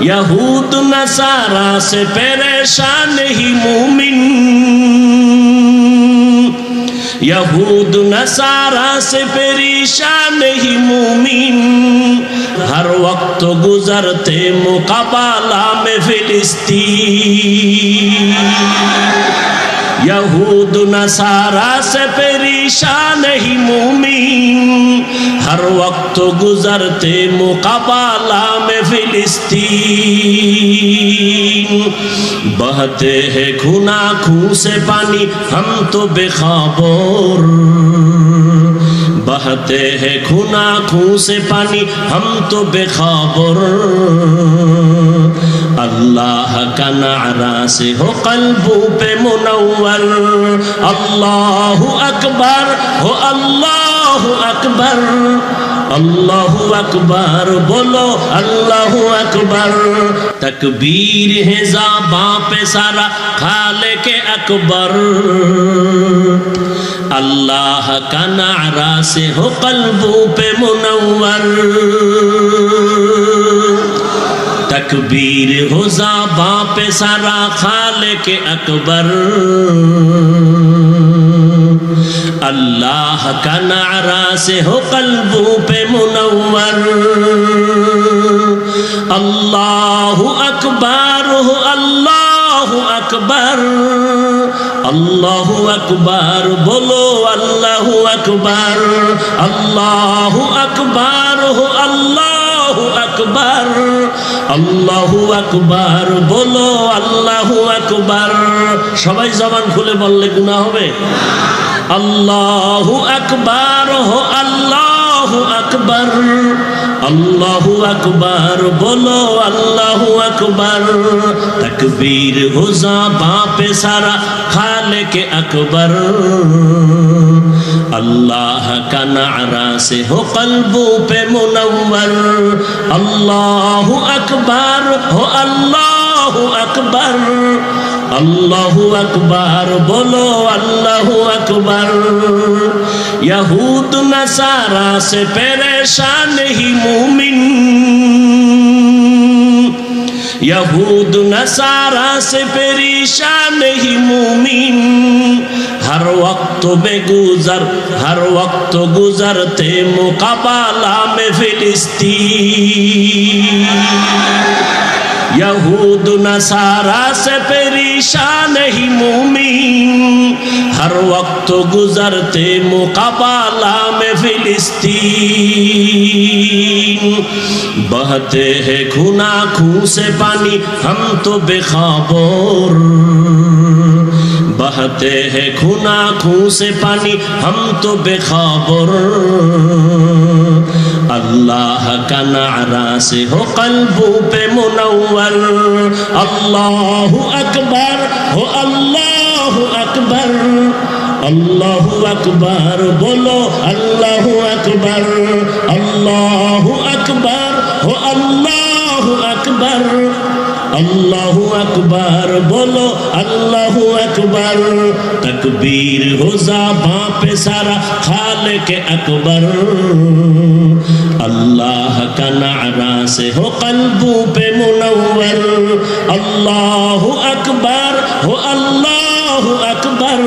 यहूद नसारा से परेशान ही मोमिन, यहूद नसारा से परेशान ही मोमिन, हर वक्त गुजरते मुकाबला में फिलिस्तीन। यहूद नसारा से परेशान ही मोमिन, हर वक्त गुजरते मुकाबला में फिलिस्तीन। बहते हैं खूना खून से पानी हम तो बेखबर, बहते हैं खूना खून से पानी हम तो बेखबर। अल्लाह का नारा से हो कल्बों पे मुनव्वर, अल्लाहु अकबर हो अल्लाहु अकबर, अल्लाहु अकबर बोलो अल्लाहु अकबर। तकबीर है ज़बां पे सारा खालिक़े अकबर, अल्लाह का नारा से हो कल्बों पे मुनव्वर। तकबीर हो ज़बां पे सारा खालिक़े अकबर, अल्लाह का नारा से हो कल्बों पे मुनव्वर। अल्लाहु अकबर हो अल्लाहु अकबर, अल्लाहु अकबर बोलो अल्लाहु अकबर, अल्लाहु अकबर हो अल्लाहु अकबर, अल्लाहु अकबर बोलो अल्लाहु अकबर। सबाई जबान खुले बोलले गुनाह होबे? अल्लाहु अकबर हो अल्लाहु अकबर, अल्लाहु अकबर बोलो अल्लाहु अकबर। तकबीर हो ज़बां पे सारा खालिक़े अकबर, अल्लाह का नारा से हो कल्बों पे मुनव्वर। अल्लाहु अकबर हो अल्लाहु अकबर, अल्लाहु अकबर बोलो अल्लाहु अकबर। यहूद नसारा से परेशान ही मोमिन, यहूद नसारा से परेशान ही मोमिन, हर वक्त बेगुजर हर वक्त गुजरते मुकाबला में फिलिस्तीन। यहूद नसारा से परेशान ही मोमिन, हर वक्त गुजरते मुकाबला में फिलिस्तीन। बहते हैं खूना खून से पानी हम तो बेखबर, बहते हैं खूना खून से पानी हम तो बेखबर। अल्लाह का नारा से हो कल्बों पे मुनव्वर। अल्लाहु अकबर हो अल्लाहु अकबर, अल्लाहु अकबर बोलो अल्लाहु अकबर, अल्लाहु अकबर हो अल्लाहु अकबर, अल्लाहु अकबर बोलो अल्लाहु अकबर। तकबीर हो ज़बां पे सारा खालिक़े अकबर, अल्लाह का नारा से हो कल्बों पे मुनव्वर। अल्लाहु अकबर हो अल्लाहु अकबर।